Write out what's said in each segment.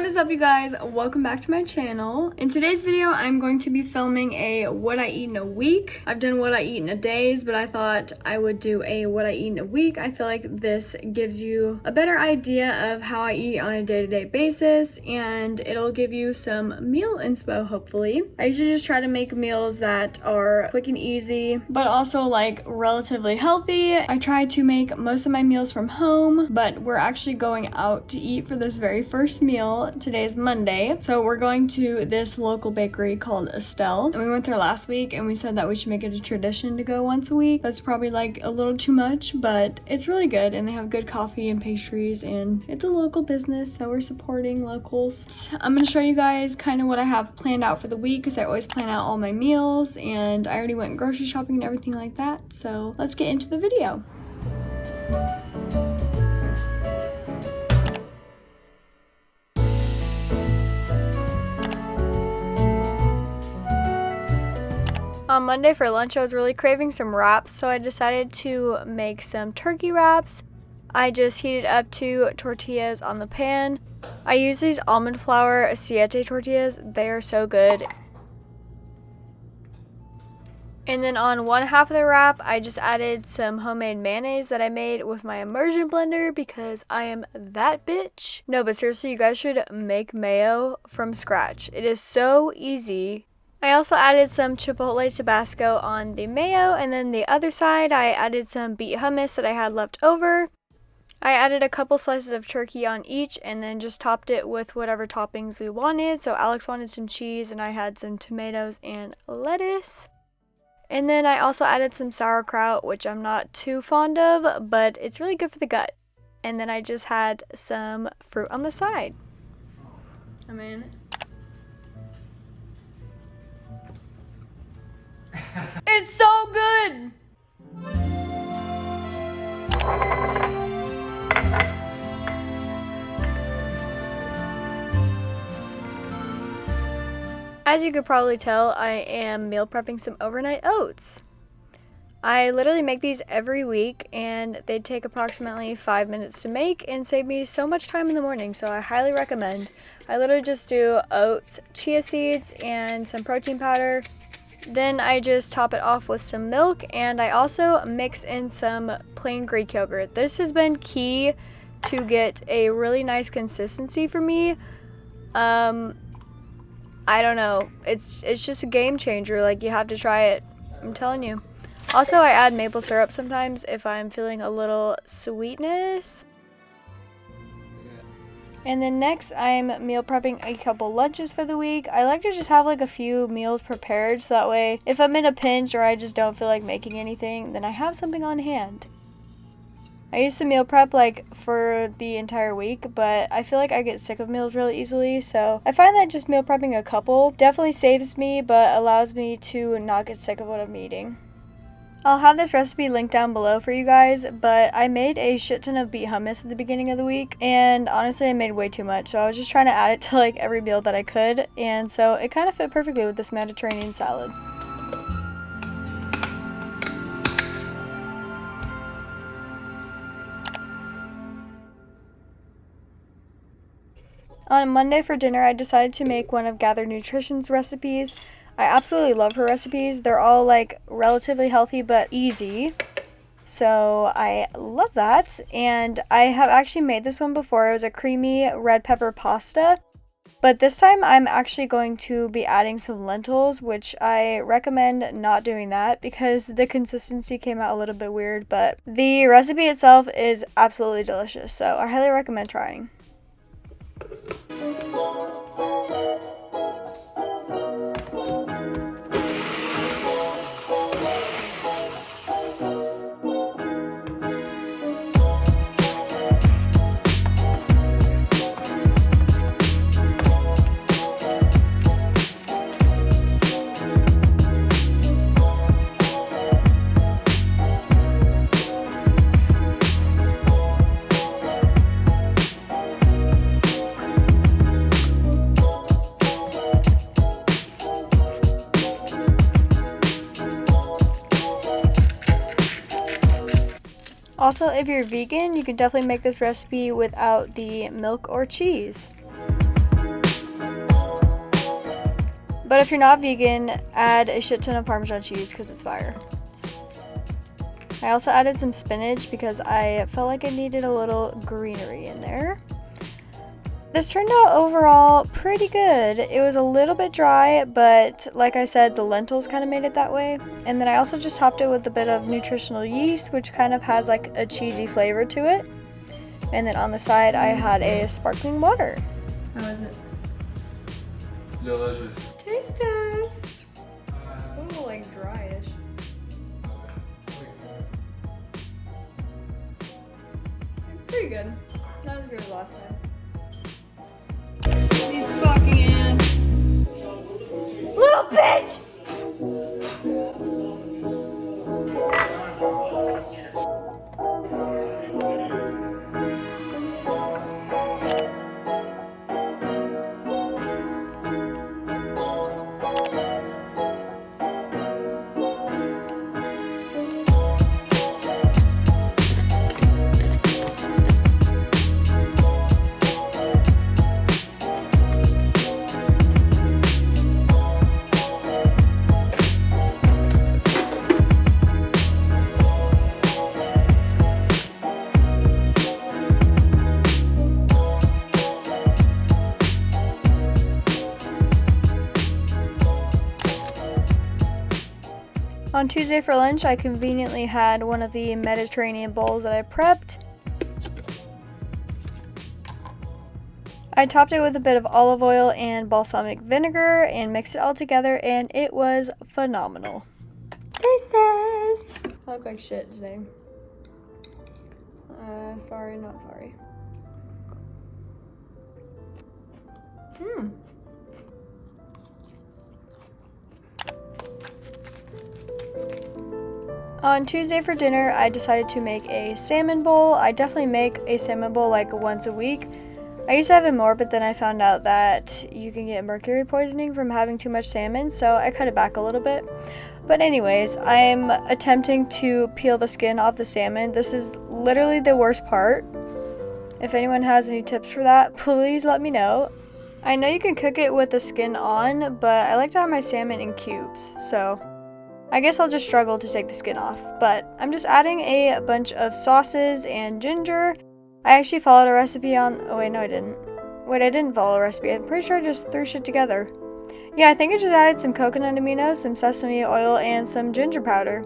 is up, you guys? Welcome back to my channel. In today's video, I'm going to be filming a what I eat in a week. I've done what I eat in a days, but I thought I would do a what I eat in a week. I feel like this gives you a better idea of how I eat on a day-to-day basis, and it'll give you some meal inspo, hopefully. I usually just try to make meals that are quick and easy, but also like relatively healthy. I try to make most of my meals from home, but we're actually going out to eat for this very first meal. Today is Monday, so we're going to this local bakery called Estelle, and we went there last week and we said that we should make it a tradition to go once a week. That's probably like a little too much, but it's really good and they have good coffee and pastries and it's a local business, so we're supporting locals. I'm going to show you guys kind of what I have planned out for the week because I always plan out all my meals, and I already went grocery shopping and everything like that, so let's get into the video. On Monday for lunch, I was really craving some wraps, so I decided to make some turkey wraps. I just heated up 2 tortillas on the pan. I use these almond flour siete tortillas. They are so good. And then on one half of the wrap, I just added some homemade mayonnaise that I made with my immersion blender because I am that bitch. No, but seriously, you guys should make mayo from scratch. It is so easy. I also added some chipotle tabasco on the mayo, and then the other side I added some beet hummus that I had left over. I added a couple slices of turkey on each and then just topped it with whatever toppings we wanted. So Alex wanted some cheese and I had some tomatoes and lettuce. And then I also added some sauerkraut, which I'm not too fond of, but it's really good for the gut. And then I just had some fruit on the side. I mean, it's so good! As you could probably tell, I am meal prepping some overnight oats. I literally make these every week and they take approximately 5 minutes to make and save me so much time in the morning, so I highly recommend. I literally just do oats, chia seeds, and some protein powder. Then I just top it off with some milk, and I also mix in some plain Greek yogurt. This has been key to get a really nice consistency for me. I don't know. It's just a game changer. Like, you have to try it. I'm telling you. Also, I add maple syrup sometimes if I'm feeling a little sweetness. And then next, I'm meal prepping a couple lunches for the week. I like to just have like a few meals prepared so that way if I'm in a pinch or I just don't feel like making anything, then I have something on hand. I used to meal prep like for the entire week, but I feel like I get sick of meals really easily, so I find that just meal prepping a couple definitely saves me but allows me to not get sick of what I'm eating. I'll have this recipe linked down below for you guys, but I made a shit ton of beet hummus at the beginning of the week, and honestly I made way too much, so I was just trying to add it to like every meal that I could, and so it kind of fit perfectly with this Mediterranean salad. On Monday for dinner, I decided to make one of Gather Nutrition's recipes. I absolutely love her recipes. They're all like relatively healthy but easy. So I love that. And I have actually made this one before. It was a creamy red pepper pasta. But this time I'm actually going to be adding some lentils, which I recommend not doing that because the consistency came out a little bit weird. But the recipe itself is absolutely delicious. So I highly recommend trying. Also, if you're vegan, you can definitely make this recipe without the milk or cheese. But if you're not vegan, add a shit ton of Parmesan cheese because it's fire. I also added some spinach because I felt like it needed a little greenery in there. This turned out overall pretty good. It was a little bit dry, but like I said, the lentils kind of made it that way. And then I also just topped it with a bit of nutritional yeast, which kind of has like a cheesy flavor to it. And then on the side, I had a sparkling water. How is it? Delicious. Taste test. It's a little like dryish. It's pretty good. Not as good as last time. These fucking ants. Little bitch! On Tuesday for lunch, I conveniently had one of the Mediterranean bowls that I prepped. I topped it with a bit of olive oil and balsamic vinegar and mixed it all together, and it was phenomenal. Taste test! I look like shit today. Sorry, not sorry. On Tuesday for dinner, I decided to make a salmon bowl. I definitely make a salmon bowl like once a week. I used to have it more, but then I found out that you can get mercury poisoning from having too much salmon, so I cut it back a little bit. But anyways, I'm attempting to peel the skin off the salmon. This is literally the worst part. If anyone has any tips for that, please let me know. I know you can cook it with the skin on, but I like to have my salmon in cubes, so I guess I'll just struggle to take the skin off. But I'm just adding a bunch of sauces and ginger. I actually followed a recipe on, oh wait, no I didn't. Wait, I didn't follow a recipe. I'm pretty sure I just threw shit together. Yeah, I think I just added some coconut aminos, some sesame oil, and some ginger powder.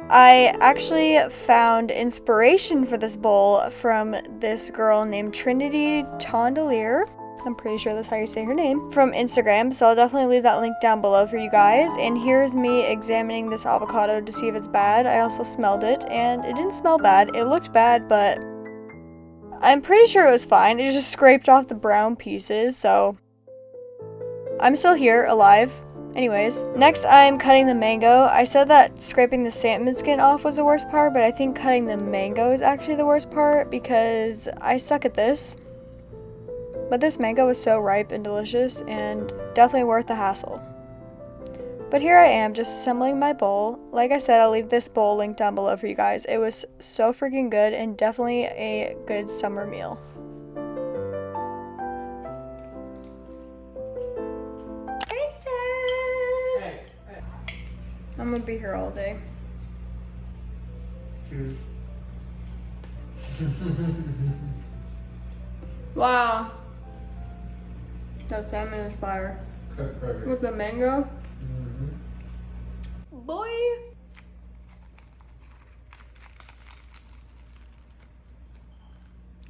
I actually found inspiration for this bowl from this girl named Trinity Tondelier. I'm pretty sure that's how you say her name, from Instagram, so I'll definitely leave that link down below for you guys. And here's me examining this avocado to see if it's bad. I also smelled it, and it didn't smell bad. It looked bad, but I'm pretty sure it was fine. It just scraped off the brown pieces, so I'm still here, alive. Anyways, next I'm cutting the mango. I said that scraping the salmon skin off was the worst part, but I think cutting the mango is actually the worst part because I suck at this. But this mango was so ripe and delicious and definitely worth the hassle. But here I am just assembling my bowl. Like I said, I'll leave this bowl linked down below for you guys. It was so freaking good and definitely a good summer meal. Taste test! I'm gonna be here all day. Cheers. Wow. That salmon is fire. With the mango. Boy.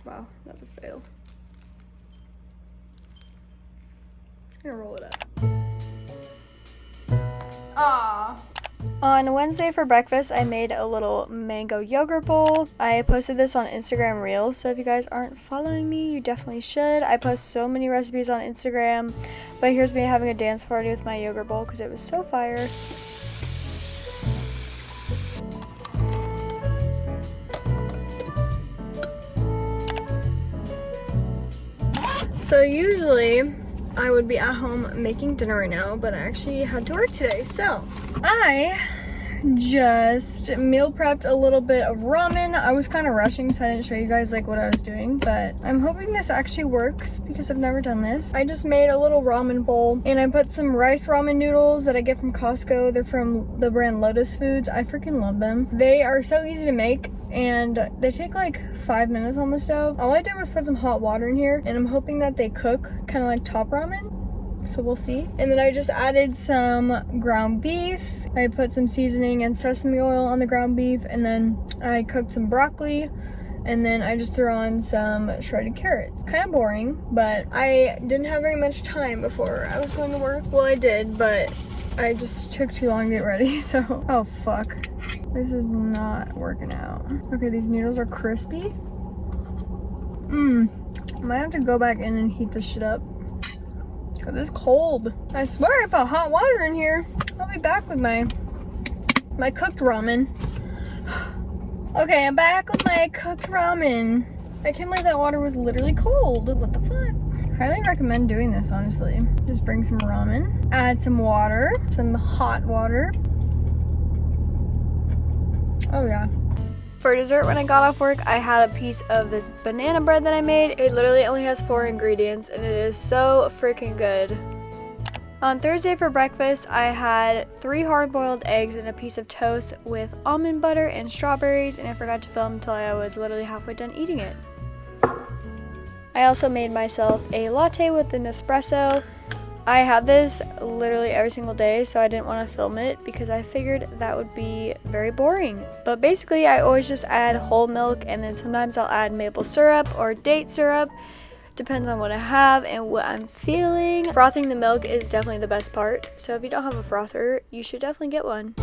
Wow, that's a fail. I'm gonna roll it up. Ah. On Wednesday for breakfast, I made a little mango yogurt bowl. I posted this on Instagram Reels, so if you guys aren't following me, you definitely should. I post so many recipes on Instagram, but here's me having a dance party with my yogurt bowl because it was so fire. So usually I would be at home making dinner right now, but I actually had to work today. So I just meal prepped a little bit of ramen. I was kind of rushing, so I didn't show you guys like what I was doing, but I'm hoping this actually works because I've never done this. I just made a little ramen bowl and I put some rice ramen noodles that I get from Costco. They're from the brand Lotus Foods. I freaking love them. They are so easy to make and they take like 5 minutes on the stove. All I did was put some hot water in here and I'm hoping that they cook kind of like top ramen. So we'll see. And then I just added some ground beef. I put some seasoning and sesame oil on the ground beef, and then I cooked some broccoli, and then I just threw on some shredded carrots. Kind of boring, but I didn't have very much time before I was going to work. Well, I did, but I just took too long to get ready, so. Oh, fuck. This is not working out. Okay, these noodles are crispy. I might have to go back in and heat this shit up. This is cold. I swear I put hot water in here. I'll be back with my cooked ramen. Okay, I'm back with my cooked ramen. I can't believe that water was literally cold. What the fuck? Highly recommend doing this, honestly. Just bring some ramen, add some water, some hot water. Oh yeah. For dessert, when I got off work, I had a piece of this banana bread that I made. It literally only has 4 ingredients and it is so freaking good. On Thursday for breakfast, I had 3 hard-boiled eggs and a piece of toast with almond butter and strawberries, and I forgot to film until I was literally halfway done eating it. I also made myself a latte with an espresso. I have this literally every single day, so I didn't want to film it because I figured that would be very boring. But basically, I always just add whole milk, and then sometimes I'll add maple syrup or date syrup. Depends on what I have and what I'm feeling. Frothing the milk is definitely the best part, so if you don't have a frother, you should definitely get one.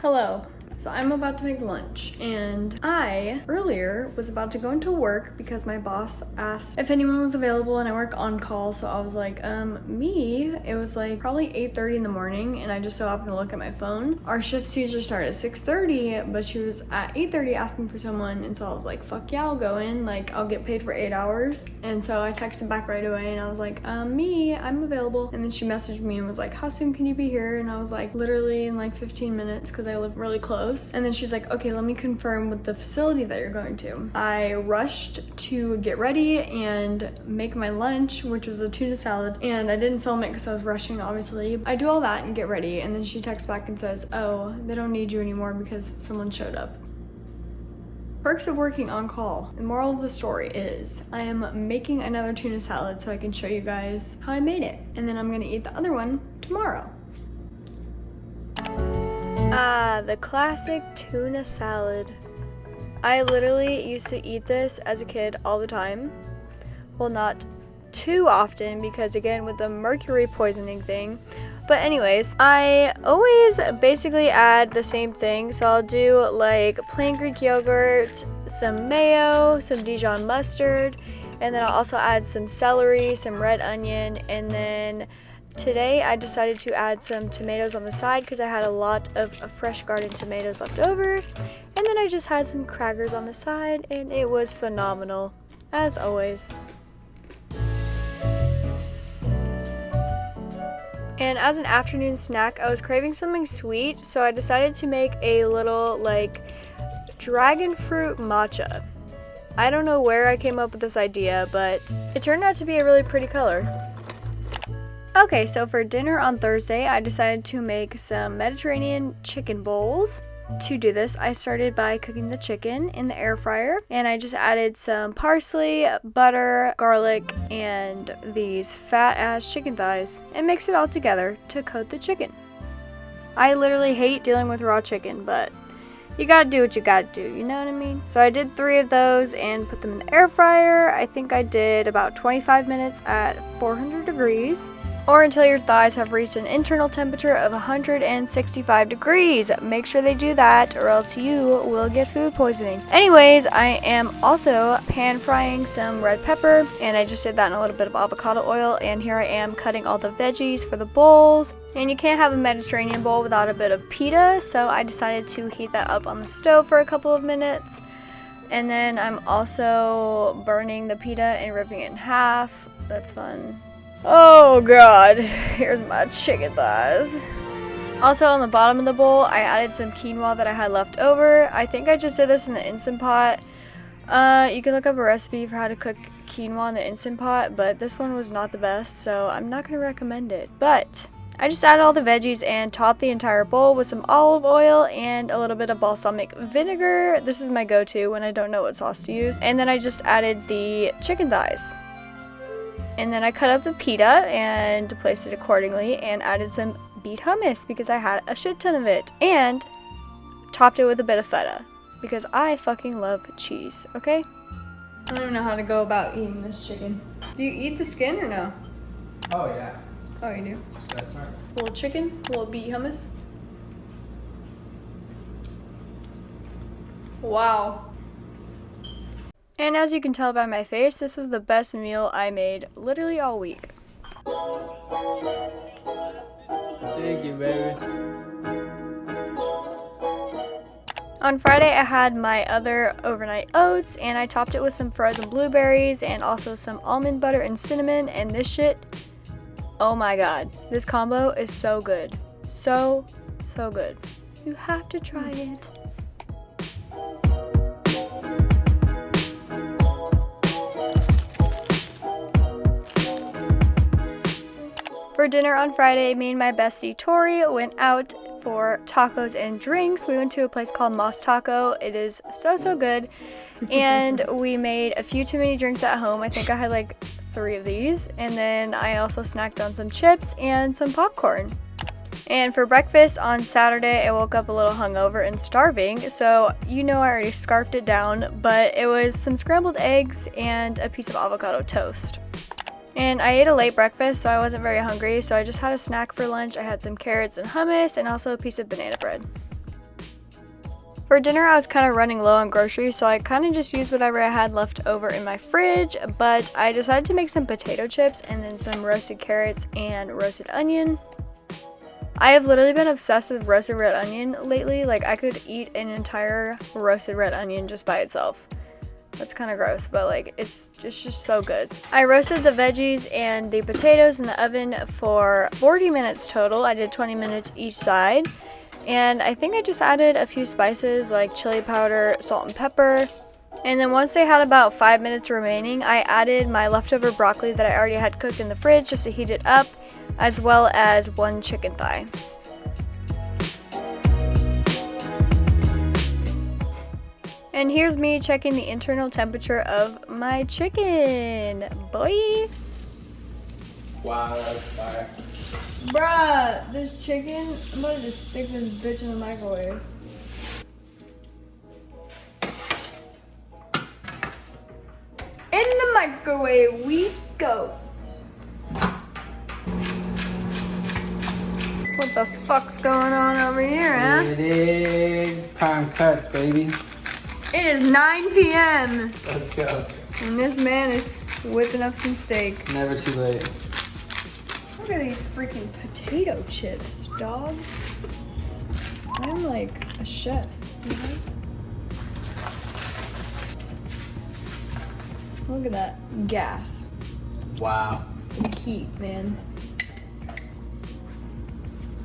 Hello. So I'm about to make lunch, and I earlier was about to go into work because my boss asked if anyone was available, and I work on call, so I was like, me? It was like probably 8:30 in the morning, and I just so happened to look at my phone. Our shifts usually start at 6:30, but she was at 8:30 asking for someone, and so I was like, fuck yeah, I'll go in, like I'll get paid for 8 hours. And so I texted back right away, and I was like, me, I'm available. And then she messaged me and was like, how soon can you be here? And I was like, literally in like 15 minutes because I live really close. And then she's like, okay, let me confirm with the facility that you're going to. I rushed to get ready and make my lunch, which was a tuna salad, and I didn't film it because I was rushing, obviously. I do all that and get ready, and then she texts back and says, oh, they don't need you anymore because someone showed up. Perks of working on call. The moral of the story is I am making another tuna salad so I can show you guys how I made it, and then I'm gonna eat the other one tomorrow. The classic tuna salad. I literally used to eat this as a kid all the time. Well, not too often because, again, with the mercury poisoning thing. But anyways, I always basically add the same thing. So I'll do like plain Greek yogurt, some mayo, some Dijon mustard, and then I'll also add some celery, some red onion, and then today I decided to add some tomatoes on the side because I had a lot of fresh garden tomatoes left over. And then I just had some crackers on the side, and it was phenomenal, as always. And as an afternoon snack, I was craving something sweet, so I decided to make a little like dragon fruit matcha. I don't know where I came up with this idea, but it turned out to be a really pretty color. Okay, so for dinner on Thursday, I decided to make some Mediterranean chicken bowls. To do this, I started by cooking the chicken in the air fryer, and I just added some parsley, butter, garlic, and these fat-ass chicken thighs, and mixed it all together to coat the chicken. I literally hate dealing with raw chicken, but you gotta do what you gotta do, you know what I mean? So I did 3 of those and put them in the air fryer. I think I did about 25 minutes at 400 degrees. Or until your thighs have reached an internal temperature of 165 degrees. Make sure they do that or else you will get food poisoning. Anyways, I am also pan frying some red pepper, and I just did that in a little bit of avocado oil, and here I am cutting all the veggies for the bowls. And you can't have a Mediterranean bowl without a bit of pita, so I decided to heat that up on the stove for a couple of minutes. And then I'm also burning the pita and ripping it in half. That's fun. Oh god, here's my chicken thighs. Also on the bottom of the bowl, I added some quinoa that I had left over. I think I just did this in the Instant Pot. You can look up a recipe for how to cook quinoa in the Instant Pot, but this one was not the best, so I'm not going to recommend it. But I just added all the veggies and topped the entire bowl with some olive oil and a little bit of balsamic vinegar. This is my go-to when I don't know what sauce to use. And then I just added the chicken thighs. And then I cut up the pita and placed it accordingly and added some beet hummus because I had a shit ton of it. And topped it with a bit of feta because I fucking love cheese, okay? I don't even know how to go about eating this chicken. Do you eat the skin or no? Oh, yeah. Oh, you do? That's right. A little chicken, a little beet hummus. Wow. And as you can tell by my face, this was the best meal I made literally all week. Thank you, baby. On Friday, I had my other overnight oats, and I topped it with some frozen blueberries and also some almond butter and cinnamon, and this shit, oh my god. This combo is so good. So good. You have to try it. For dinner on Friday, me and my bestie Tori went out for tacos and drinks. We went to a place called Moss Taco. It is so good. And we made a few too many drinks at home. I think I had like 3 of these. And then I also snacked on some chips and some popcorn. And for breakfast on Saturday, I woke up a little hungover and starving. So you know I already scarfed it down, but it was some scrambled eggs and a piece of avocado toast. And I ate a late breakfast, so I wasn't very hungry, so I just had a snack for lunch. I had some carrots and hummus and also a piece of banana bread. For dinner, I was kind of running low on groceries, so I kind of just used whatever I had left over in my fridge, but I decided to make some potato chips and then some roasted carrots and roasted onion. I have literally been obsessed with roasted red onion lately. Like, I could eat an entire roasted red onion just by itself. That's kind of gross, but like it's just so good. I roasted the veggies and the potatoes in the oven for 40 minutes total. I did 20 minutes each side. And I think I just added a few spices like chili powder, salt and pepper. And then once they had about 5 minutes remaining, I added my leftover broccoli that I already had cooked in the fridge just to heat it up, as well as 1 chicken thigh. And here's me checking the internal temperature of my chicken, boy. Wow, that's fire. Bruh, this chicken, I'm about to just stick this bitch in the microwave. In the microwave we go. What the fuck's going on over here, huh? It is prime cuts, baby. It is 9 p.m. Let's go. and this man is whipping up some steak. Never too late. Look at these freaking potato chips, dog. I'm like a chef, you know? Look at that gas. Wow. Some heat, man.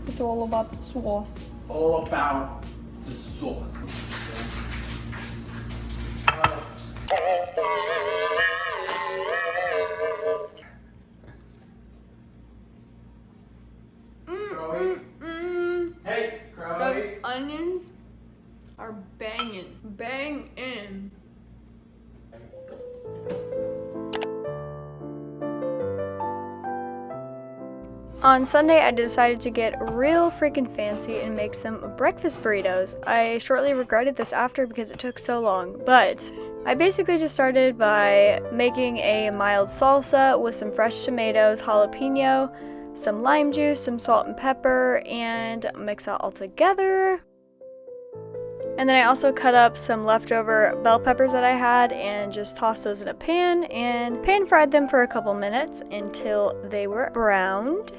It's all about the sauce. All about the sauce. Hey, Crowley. Those onions are banging. Bang in. On Sunday, I decided to get real freaking fancy and make some breakfast burritos. I shortly regretted this after because it took so long, but I basically just started by making a mild salsa with some fresh tomatoes, jalapeno, some lime juice, some salt and pepper, and mix that all together. And then I also cut up some leftover bell peppers that I had and just tossed those in a pan and pan fried them for a couple minutes until they were browned.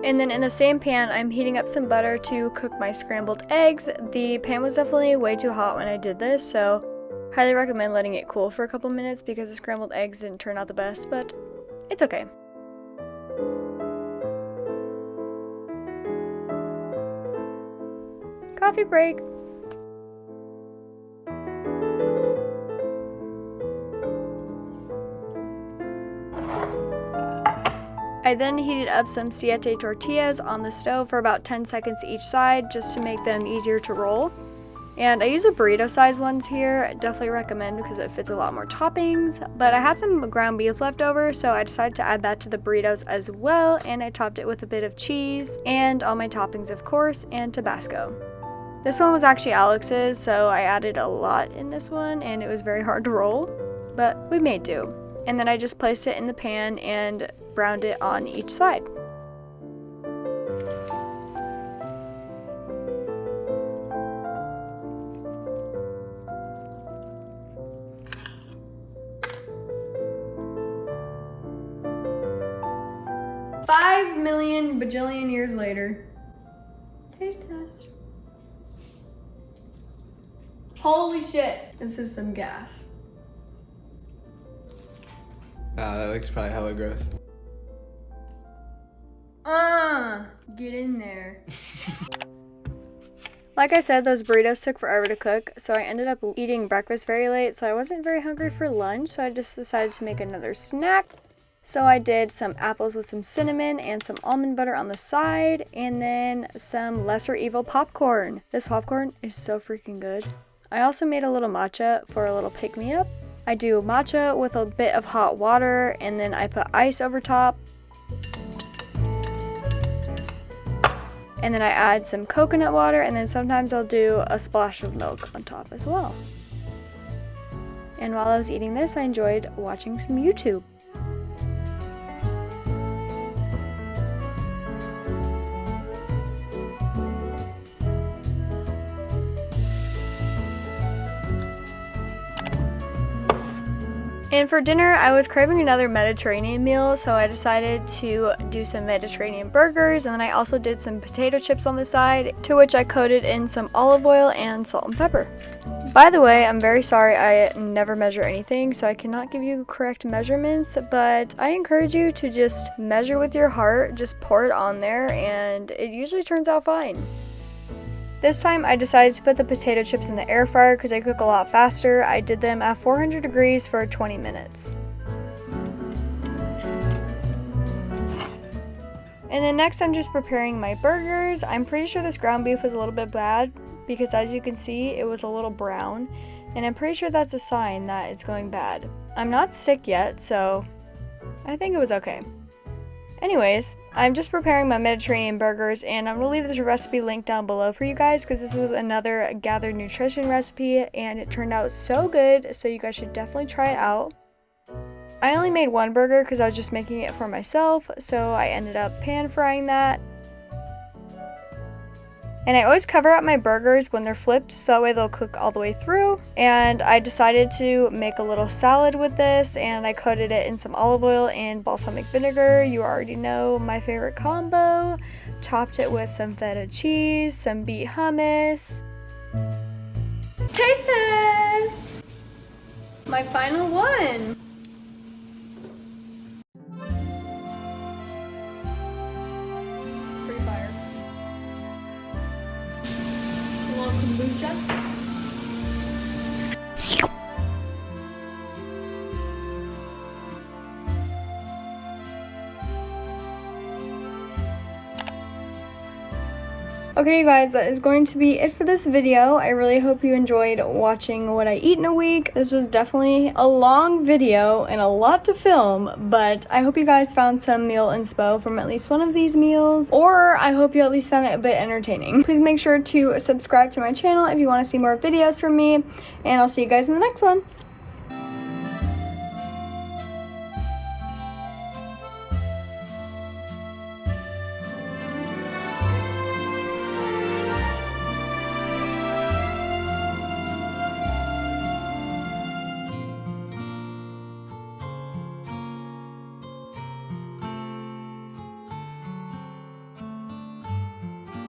And then in the same pan, I'm heating up some butter to cook my scrambled eggs. The pan was definitely way too hot when I did this, so highly recommend letting it cool for a couple minutes because the scrambled eggs didn't turn out the best, but it's okay. Coffee break. I then heated up some siete tortillas on the stove for about 10 seconds each side just to make them easier to roll. And I use the burrito size ones here. Definitely recommend because it fits a lot more toppings. But I had some ground beef left over, so I decided to add that to the burritos as well. And I topped it with a bit of cheese and all my toppings, of course, and Tabasco. This one was actually Alex's, so I added a lot in this one and it was very hard to roll. But we made do. And then I just placed it in the pan and browned it on each side. $5 million bajillion years later. Taste test. Holy shit. This is some gas. That looks probably hella gross. Get in there. Like I said, those burritos took forever to cook, so I ended up eating breakfast very late, so I wasn't very hungry for lunch, so I just decided to make another snack. So I did some apples with some cinnamon and some almond butter on the side, and then some lesser evil popcorn. This popcorn is so freaking good. I also made a little matcha for a little pick-me-up. I do matcha with a bit of hot water, and then I put ice over top. And then I add some coconut water, and then sometimes I'll do a splash of milk on top as well. And while I was eating this, I enjoyed watching some YouTube. And for dinner, I was craving another Mediterranean meal, so I decided to do some Mediterranean burgers, and then I also did some potato chips on the side, to which I coated in some olive oil and salt and pepper. By the way, I'm very sorry I never measure anything, so I cannot give you correct measurements, but I encourage you to just measure with your heart, just pour it on there, and it usually turns out fine. This time I decided to put the potato chips in the air fryer because they cook a lot faster. I did them at 400 degrees for 20 minutes. And then next I'm just preparing my burgers. I'm pretty sure this ground beef was a little bit bad because as you can see it was a little brown, and I'm pretty sure that's a sign that it's going bad. I'm not sick yet, so I think it was okay. Anyways, I'm just preparing my Mediterranean burgers, and I'm going to leave this recipe linked down below for you guys because this was another Gathered Nutrition recipe and it turned out so good, so you guys should definitely try it out. I only made one burger because I was just making it for myself, so I ended up pan frying that. And I always cover up my burgers when they're flipped so that way they'll cook all the way through. And I decided to make a little salad with this, and I coated it in some olive oil and balsamic vinegar. You already know my favorite combo. Topped it with some feta cheese, some beet hummus. Taste test! My final one. Pretty fire. A little kombucha. Okay, you guys, that is going to be it for this video. I really hope you enjoyed watching what I eat in a week. This was definitely a long video and a lot to film, but I hope you guys found some meal inspo from at least one of these meals, or I hope you at least found it a bit entertaining. Please make sure to subscribe to my channel if you want to see more videos from me, and I'll see you guys in the next one.